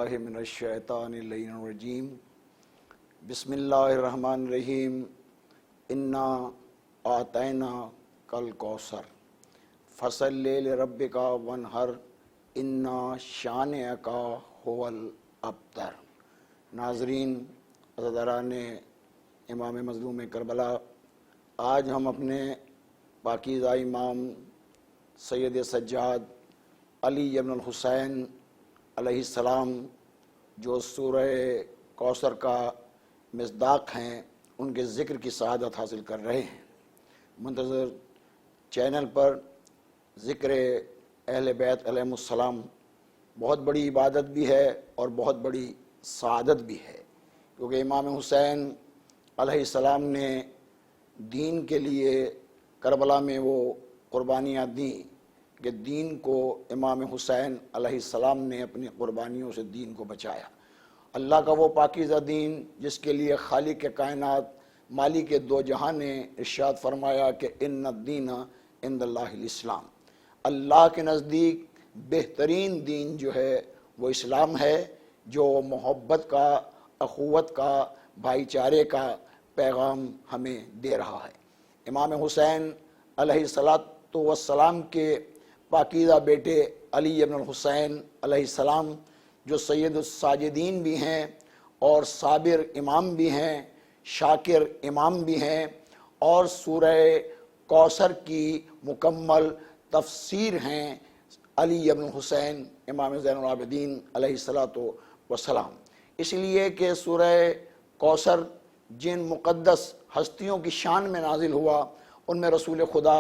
باللہ من الشیطان اللعین الرجیم بسم اللہ الرحمن الرحیم انا آتینا کل کوثر فصلی لربک وانحر انا شانئک هو الابتر۔ ناظرین عزیزان امام مظلوم کربلا، آج ہم اپنے پاکیزہ امام سید سجاد علی ابن الحسین علیہ السلام جو سورہ کوثر کا مصداق ہیں، ان کے ذکر کی سعادت حاصل کر رہے ہیں۔ منتظر چینل پر ذکر اہل بیت علیہ السلام بہت بڑی عبادت بھی ہے اور بہت بڑی سعادت بھی ہے، کیونکہ امام حسین علیہ السلام نے دین کے لیے کربلا میں وہ قربانیاں دیں کہ دین کو امام حسین علیہ السلام نے اپنی قربانیوں سے دین کو بچایا۔ اللہ کا وہ پاکیزہ دین جس کے لیے خالق کائنات مالک دو جہاں نے ارشاد فرمایا کہ ان الدین عند اللہ الاسلام، اللہ کے نزدیک بہترین دین جو ہے وہ اسلام ہے، جو محبت کا، اخوت کا، بھائی چارے کا پیغام ہمیں دے رہا ہے۔ امام حسین علیہ السلام کے پاکیزہ بیٹے علی ابن الحسین علیہ السلام جو سید الساجدین بھی ہیں اور صابر امام بھی ہیں، شاکر امام بھی ہیں، اور سورہ کوثر کی مکمل تفسیر ہیں علی ابن الحسین امام زین العابدین علیہ السلام۔ اس لیے کہ سورہ کوثر جن مقدس ہستیوں کی شان میں نازل ہوا، ان میں رسول خدا،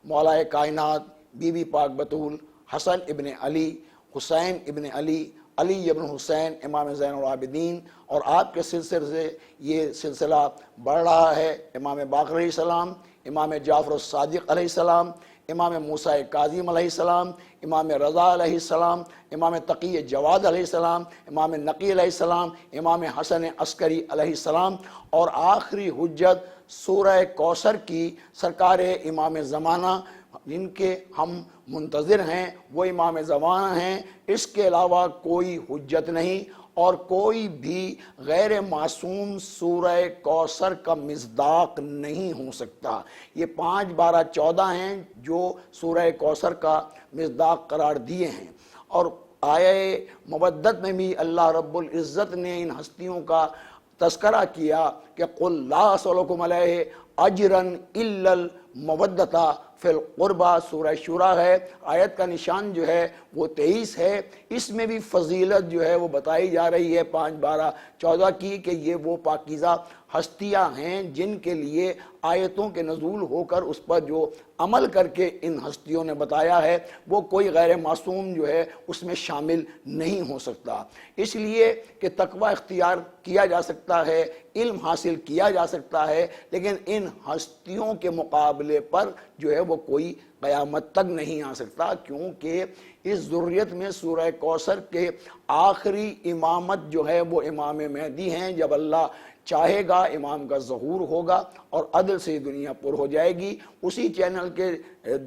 مولا کائنات، بی بی پاک بطول، حسن ابن علی، حسین ابن علی، علی ابن حسین امام زین العابدین، اور آپ کے سلسلے سے یہ سلسلہ بڑھ رہا ہے۔ امام باقر علیہ السلام، امام جعفر الصادق علیہ السلام، امام موسیٰ کاظم علیہ السلام، امام رضا علیہ السلام، امام تقی جواد علیہ السلام، امام نقی علیہ السلام، امام حسن عسکری علیہ السلام، اور آخری حجت سورہ کوثر کی سرکار امام زمانہ جن کے ہم منتظر ہیں، وہ امام زمانہ ہیں۔ اس کے علاوہ کوئی حجت نہیں، اور کوئی بھی غیر معصوم سورہ کوثر کا مصداق نہیں ہو سکتا۔ یہ 5، 12، 14 ہیں جو سورہ کوثر کا مصداق قرار دیے ہیں۔ اور آیہ مودت میں بھی اللہ رب العزت نے ان ہستیوں کا تذکرہ کیا کہ قُلْ لَا أَسْأَلُكُمْ عَلَيْهِ أَجْرًا إِلَّا الْمَوَدَّةَ فی القربہ، سورہ شورى ہے۔ آیت کا نشان جو ہے وہ 23 ہے۔ اس میں بھی فضیلت جو ہے وہ بتائی جا رہی ہے 5، 12، 14 کی، کہ یہ وہ پاکیزہ ہستیاں ہیں جن کے لیے آیتوں کے نزول ہو کر اس پر جو عمل کر کے ان ہستیوں نے بتایا ہے، وہ کوئی غیر معصوم جو ہے اس میں شامل نہیں ہو سکتا۔ اس لیے کہ تقوی اختیار کیا جا سکتا ہے، علم حاصل کیا جا سکتا ہے، لیکن ان ہستیوں کے مقابلے پر جو ہے وہ کوئی قیامت تک نہیں آ سکتا، کیونکہ اس ذریت میں سورہ کوثر کے آخری امامت جو ہے وہ امام مہدی ہیں۔ جب اللہ چاہے گا امام کا ظہور ہوگا اور عدل سے دنیا پر ہو جائے گی۔ اسی چینل کے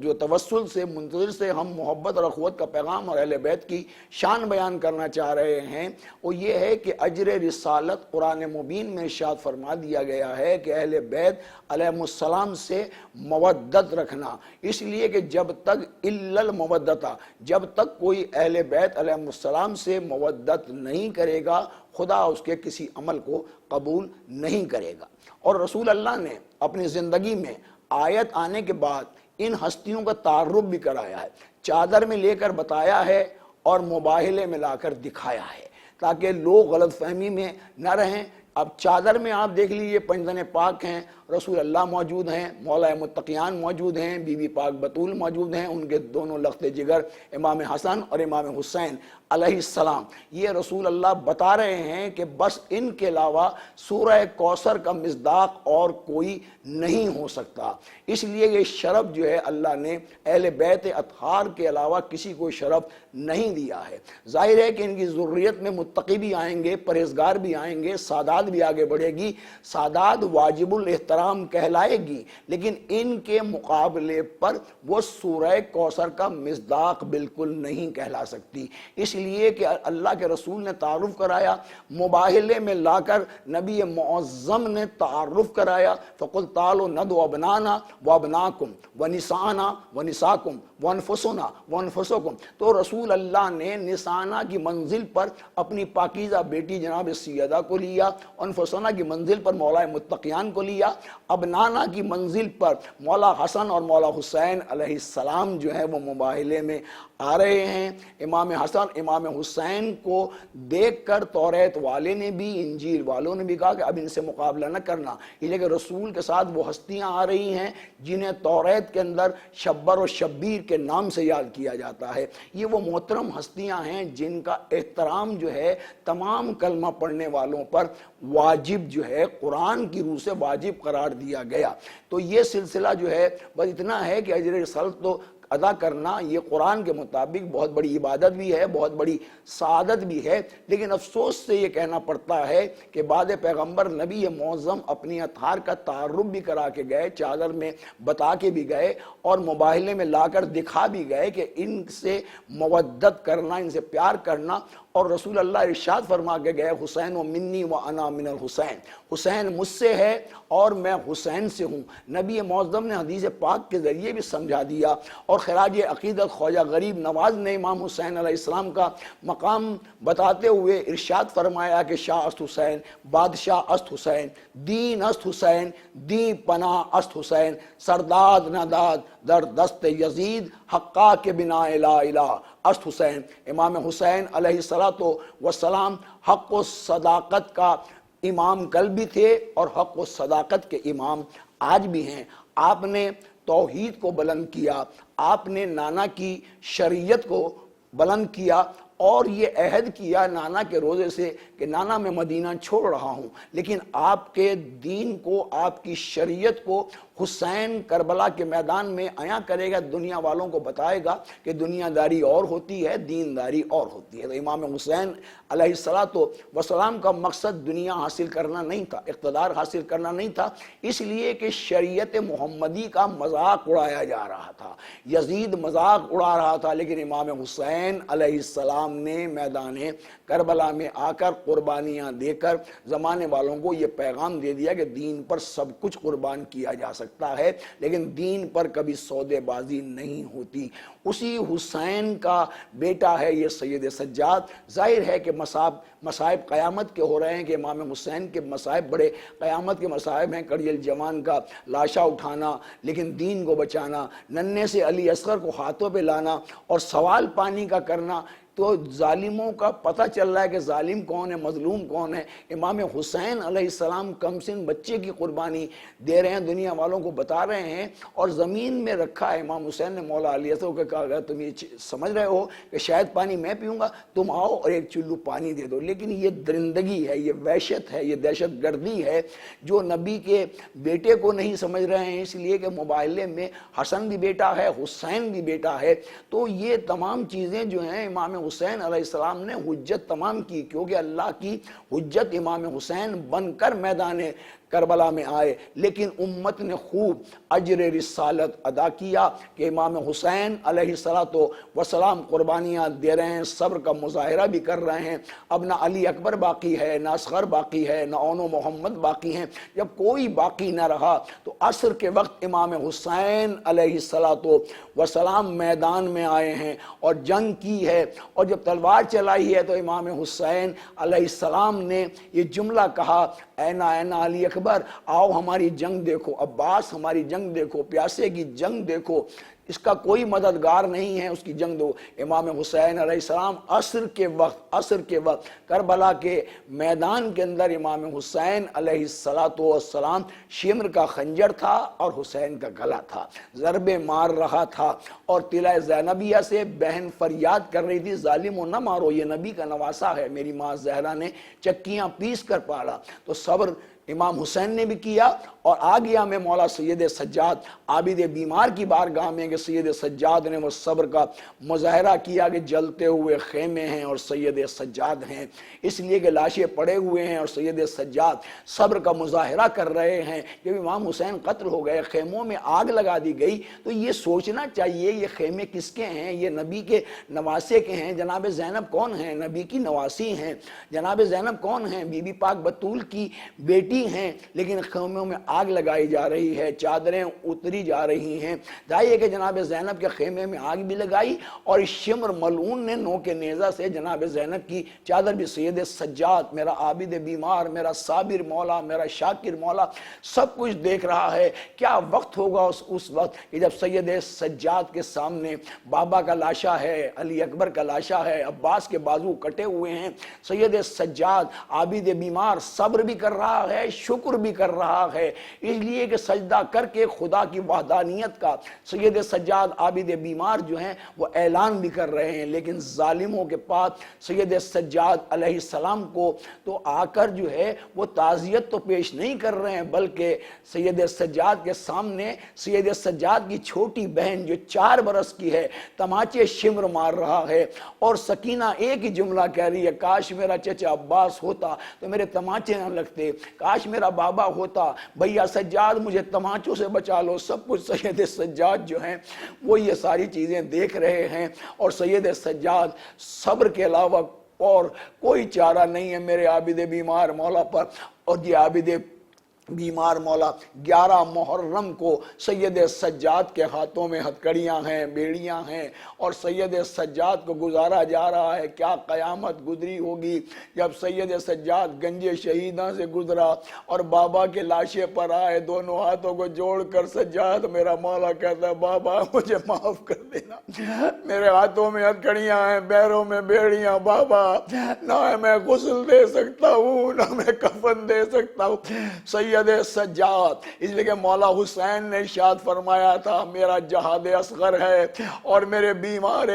جو توسل سے منتظر سے ہم محبت اور اخوت کا پیغام اور اہل بیت کی شان بیان کرنا چاہ رہے ہیں، وہ یہ ہے کہ اجر رسالت قرآن مبین میں ارشاد فرما دیا گیا ہے کہ اہل بیت علیہ السلام سے مودت رکھنا، اس لیے کہ جب تک الا المودۃ، جب تک کوئی اہل بیت علیہ السلام سے مودت نہیں کرے گا، خدا اس کے کسی عمل کو قبول نہیں کرے گا۔ اور رسول اللہ نے اپنی زندگی میں آیت آنے کے بعد ان ہستیوں کا تعارف بھی کرایا ہے، چادر میں لے کر بتایا ہے اور مباہلے میں لا کر دکھایا ہے، تاکہ لوگ غلط فہمی میں نہ رہیں۔ اب چادر میں آپ دیکھ لیجئے پنجتن پاک ہیں، رسول اللہ موجود ہیں، مولا متقیان موجود ہیں، بی بی پاک بطول موجود ہیں، ان کے دونوں لخت جگر امام حسن اور امام حسین علیہ السلام۔ یہ رسول اللہ بتا رہے ہیں کہ بس ان کے علاوہ سورہ کوثر کا مصداق اور کوئی نہیں ہو سکتا۔ اس لیے یہ شرف جو ہے اللہ نے اہل بیت اطہار کے علاوہ کسی کو شرف نہیں دیا ہے۔ ظاہر ہے کہ ان کی ذریت میں متقی بھی آئیں گے، پرہیزگار بھی آئیں گے، سعادت بھی آگے بڑھے گی۔ سعادت واجب الاحترام کرام کہلائے گی، لیکن ان کے مقابلے پر وہ سورہ کوثر کا مصداق بالکل نہیں کہلا سکتی، اس لیے کہ اللہ کے رسول نے تعارف کرایا، مباہلے میں لا کر نبی معظم نے تعارف کرایا، فَقُلْ تَعَالُوا نَدْعُ أَبْنَاءَنَا وَأَبْنَاءَكُمْ وَنِسَاءَنَا وَنِسَاءَكُمْ وَأَنفُسَنَا وَأَنفُسَكُمْ۔ تو رسول اللہ نے نسانا کی منزل پر اپنی پاکیزہ بیٹی جناب سیدہ کو لیا، انفسنا کی منزل پر مولا متقیان کو لیا، ابنانا کی منزل پر مولا حسن اور مولا حسین علیہ السلام جو ہے وہ مباہلے میں آ رہے ہیں۔ امام حسن امام حسین کو دیکھ کر توریت والے نے بھی، انجیل والوں نے بھی کہا کہ اب ان سے مقابلہ نہ کرنا، اس لیے کہ رسول کے ساتھ وہ ہستیاں آ رہی ہیں جنہیں توریت کے اندر شبر و شبیر کے نام سے یاد کیا جاتا ہے۔ یہ وہ محترم ہستیاں ہیں جن کا احترام جو ہے تمام کلمہ پڑھنے والوں پر واجب جو ہے، قرآن کی روح سے واجب قرار دیا گیا۔ تو یہ سلسلہ جو ہے بس اتنا ہے کہ اجر رسالت تو ادا کرنا یہ قرآن کے مطابق بہت بڑی عبادت بھی ہے، بہت بڑی سعادت بھی ہے، لیکن افسوس سے یہ کہنا پڑتا ہے کہ بعد پیغمبر نبی معظم اپنی اطہار کا تعارف بھی کرا کے گئے، چادر میں بتا کے بھی گئے اور مباہلے میں لا کر دکھا بھی گئے کہ ان سے مودت کرنا، ان سے پیار کرنا، اور رسول اللہ ارشاد فرما کے گئے حسین و منی و انا من الحسین، حسین مجھ سے ہے اور میں حسین سے ہوں۔ نبی معظم نے حدیث پاک کے ذریعے بھی سمجھا دیا، اور خراج عقیدت خواجہ غریب نواز نے امام حسین علیہ السلام کا مقام بتاتے ہوئے ارشاد فرمایا کہ شاہ است حسین، بادشاہ است حسین، دین است حسین، دی پناہ است حسین، سرداد نداد در دست یزید، حقا کے بنا لا الہ است حسین۔ امام حسین علیہ السلام حق و صداقت کا امام کل بھی تھے اور حق و صداقت کے امام آج بھی ہیں۔ آپ نے توحید کو بلند کیا، آپ نے نانا کی شریعت کو بلند کیا، اور یہ عہد کیا نانا کے روزے سے کہ نانا میں مدینہ چھوڑ رہا ہوں، لیکن آپ کے دین کو، آپ کی شریعت کو حسین کربلا کے میدان میں عیاں کرے گا، دنیا والوں کو بتائے گا کہ دنیا داری اور ہوتی ہے، دینداری اور ہوتی ہے۔ تو امام حسین علیہ السلام کا مقصد دنیا حاصل کرنا نہیں تھا، اقتدار حاصل کرنا نہیں تھا، اس لیے کہ شریعت محمدی کا مذاق اڑایا جا رہا تھا، یزید مذاق اڑا رہا تھا، لیکن امام حسین علیہ السلام نے میدان کربلا میں آ کر قربانیاں دے کر زمانے والوں کو یہ پیغام دے دیا کہ دین پر سب کچھ قربان کیا جا سکتا ہے، لیکن دین پر کبھی سودے بازی نہیں ہوتی۔ اسی حسین کا بیٹا ہے یہ سید سجاد۔ ظاہر ہے کہ مصائب قیامت کے ہو رہے ہیں کہ امام حسین کے مصائب بڑے قیامت کے مصائب ہیں، کڑیل جوان کا لاشا اٹھانا، لیکن دین کو بچانا، ننھے سے علی اصغر کو ہاتھوں پہ لانا اور سوال پانی کا کرنا۔ تو ظالموں کا پتہ چل رہا ہے کہ ظالم کون ہے، مظلوم کون ہے۔ امام حسین علیہ السلام کم سن بچے کی قربانی دے رہے ہیں، دنیا والوں کو بتا رہے ہیں، اور زمین میں رکھا ہے۔ امام حسین نے مولا علی اصغر کو کہا تم یہ سمجھ رہے ہو کہ شاید پانی میں پیوں گا، تم آؤ اور ایک چلو پانی دے دو۔ لیکن یہ درندگی ہے، یہ وحشت ہے، یہ دہشت گردی ہے جو نبی کے بیٹے کو نہیں سمجھ رہے ہیں، اس لیے کہ مباہلے میں حسن بھی بیٹا ہے، حسین بھی بیٹا ہے۔ تو یہ تمام چیزیں جو ہیں امام حسین علیہ السلام نے حجت تمام کی، کیونکہ اللہ کی حجت امام حسین بن کر میدان کربلا میں آئے، لیکن امت نے خوب اجر رسالت ادا کیا کہ امام حسین علیہ السلام قربانیاں دے رہے ہیں، صبر کا مظاہرہ بھی کر رہے ہیں۔ اب نہ علی اکبر باقی ہے، نہ اصغر باقی ہے، نہ اون و محمد باقی ہیں۔ جب کوئی باقی نہ رہا تو عصر کے وقت امام حسین علیہ السلام میدان میں آئے ہیں اور جنگ کی ہے، اور جب تلوار چلائی ہے تو امام حسین علیہ السلام نے یہ جملہ کہا، اینا اینا علی اکبر، آؤ ہماری جنگ دیکھو، عباس ہماری جنگ دیکھو، پیاسے کی جنگ دیکھو، اس کا کوئی مددگار نہیں ہے، اس کی جنگ دو۔ امام حسین علیہ السلام عصر کے وقت کربلا کے میدان کے اندر امام حسین علیہ السلام شمر کا خنجر تھا اور حسین کا گلا تھا، ضربے مار رہا تھا، اور طلع زینبیہ سے بہن فریاد کر رہی تھی، ظالموں نہ مارو، یہ نبی کا نواسا ہے، میری ماں زہرا نے چکیاں پیس کر پالا۔ تو صبر امام حسین نے بھی کیا، اور آ گیا میں مولا سید سجاد عابد بیمار کی بارگاہ میں کہ سید سجاد نے وہ صبر کا مظاہرہ کیا کہ جلتے ہوئے خیمے ہیں اور سید سجاد ہیں، اس لیے کہ لاشیں پڑے ہوئے ہیں اور سید سجاد صبر کا مظاہرہ کر رہے ہیں۔ جب امام حسین قتل ہو گئے، خیموں میں آگ لگا دی گئی، تو یہ سوچنا چاہیے یہ خیمے کس کے ہیں؟ یہ نبی کے نواسے کے ہیں۔ جناب زینب کون ہیں؟ نبی کی نواسی ہیں۔ جناب زینب کون ہیں؟ بی بی پاک بطول کی بیٹی ہیں، لیکن خیموں میں آگ لگائی جا رہی ہے، چادریں اتری جا رہی ہیں۔ جائیے کہ جناب زینب کے خیمے میں آگ بھی لگائی، اور اس شمر ملعون نے نو کے نیزہ سے جناب زینب کی چادر بھی سید سجاد میرا عابد بیمار، میرا صابر مولا، میرا شاکر مولا سب کچھ دیکھ رہا ہے۔ کیا وقت ہوگا اس وقت کہ جب سید سجاد کے سامنے بابا کا لاشا ہے، علی اکبر کا لاشا ہے، عباس کے بازو کٹے ہوئے ہیں، سید سجاد عابد بیمار صبر بھی کر رہا ہے، شکر بھی کر رہا ہے، اس لیے کہ سجدہ کر کے خدا کی وحدانیت کا سید سجاد عابد بیمار جو ہیں وہ اعلان بھی کر رہے ہیں۔ لیکن ظالموں کے پاس سید سجاد علیہ السلام کو تو آ کر جو ہے وہ تعزیت تو پیش نہیں کر رہے ہیں، بلکہ سید سجاد کے سامنے سید سجاد کی چھوٹی بہن جو 4 برس کی ہے تماچے شمر مار رہا ہے، اور سکینہ ایک ہی جملہ کہہ رہی ہے، کاش میرا چچا عباس ہوتا تو میرے تماچے نہ لگتے، کاش میرا بابا ہوتا، بھیا سجاد مجھے تماچوں سے بچا لو۔ سب کچھ سید سجاد جو ہیں وہ یہ ساری چیزیں دیکھ رہے ہیں، اور سید سجاد صبر کے علاوہ اور کوئی چارہ نہیں ہے میرے عابد بیمار مولا پر۔ اور یہ عابد بیمار مولا 11 محرم کو سید سجاد کے ہاتھوں میں ہتھکڑیاں ہیں، بیڑیاں ہیں، اور سید سجاد کو گزارا جا رہا ہے۔ کیا قیامت گزری ہوگی جب سید سجاد گنج شہیداں سے گزرا اور بابا کے لاشے پر آئے، دونوں ہاتھوں کو جوڑ کر سجاد میرا مولا کہتا ہے بابا مجھے معاف کر دینا، میرے ہاتھوں میں ہتھکڑیاں ہیں، پیروں میں بیڑیاں، بابا نہ میں غسل دے سکتا ہوں نہ میں کفن دے سکتا ہوں۔ سید سجاد، اس لیے کہ مولا حسین نے ارشاد فرمایا تھا میرا جہاد اصغر ہے اور میرے بیمار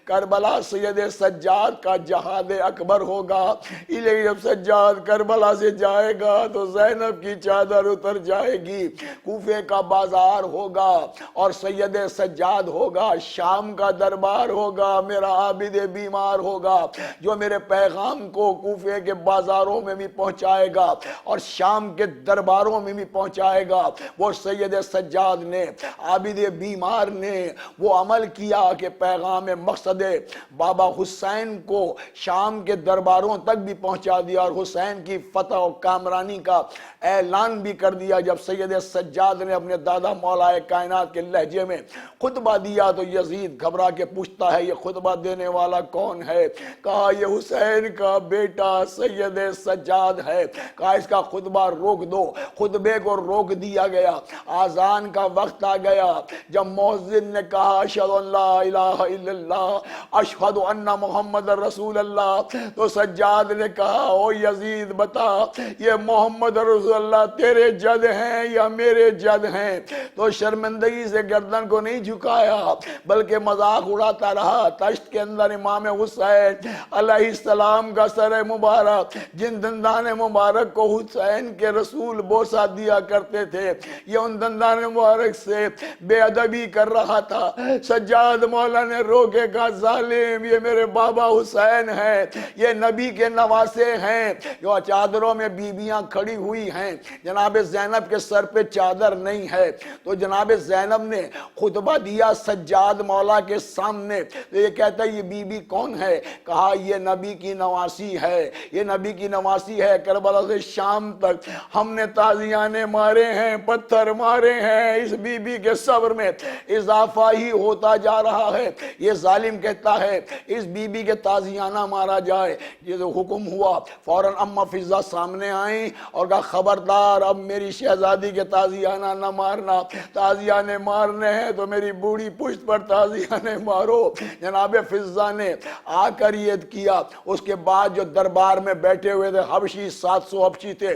کربلا سید سجاد کا جہاد اکبر ہوگا۔ اس لیے کہ جب سجاد کربلا سے جائے گا تو زینب کی چادر اتر جائے گی، کوفے کا بازار ہوگا اور سید سجاد ہوگا، شام کا دربار ہوگا، میرا عابد بیمار ہوگا جو میرے پیغام کو کوفے کے بازاروں میں بھی پہنچائے گا اور شام کے درباروں میں بھی پہنچائے گا۔ وہ سید سجاد نے، عابد بیمار نے وہ عمل کیا کہ پیغام مقصد بابا حسین کو شام کے درباروں تک بھی پہنچا دیا اور حسین کی فتح و کامرانی کا اعلان بھی کر دیا۔ جب سید سجاد نے اپنے دادا مولا کائنات کے لہجے میں خطبہ دیا تو یزید گھبرا کے پوچھتا ہے یہ خطبہ دینے والا کون ہے؟ کہا یہ حسین کا بیٹا سید سجاد ہے۔ کہا اس کا خطبہ روک دو۔ خطبے کو روک دیا گیا، آذان کا وقت آ گیا۔ جب مؤذن نے کہا اشہد ان لا الہ الا اللہ اشہد ان محمد رسول اللہ، تو سجاد نے کہا او یزید بتا یہ محمد رسول اللہ تیرے جد ہیں یا میرے جد ہیں؟ تو شرمندگی سے گردن کو نہیں جھکایا بلکہ مذاق اڑاتا رہا۔ تشت کے اندر امام حسین علیہ السلام کا سر مبارک، جن دندان مبارک کو حسین کے رسول بوسہ دیا کرتے تھے، یہ ان دندان مبارک سے بے ادبی کر رہا تھا۔ سجاد مولا نے روکے کہا ظالم یہ میرے بابا حسین ہیں، یہ نبی کے نواسے ہیں۔ جو چادروں میں بیویاں کھڑی ہوئی ہیں، جناب زینب کے سر پہ چادر نہیں ہے، تو جناب زینب نے خطبہ دیا سجاد مولا کے سامنے، تو یہ کہتا ہے یہ بی بی کون ہے؟ کہا یہ نبی کی نواسی ہے، یہ نبی کی نواسی ہے۔ کربلا سے شام تک ہم نے تازیانے مارے ہیں، پتھر مارے ہیں، اس بی بی کے صبر میں اضافہ ہی ہوتا جا رہا ہے۔ یہ ظالم کہتا ہے اس بی بی کے تازیانہ مارا جائے۔ یہ جو حکم ہوا فوراً اما فضہ سامنے آئیں اور کہا خبردار اب میری شہزادی کے تازیانہ نہ مارنا، تازیانے مارنے ہیں تو میری بوڑھی پشت پر تازیانے مارو۔ جناب فضہ نے آ کر یہ کیا۔ اس کے بعد جو دربار میں بیٹھے ہوئے تھے حبشی 700 حبشی تھے،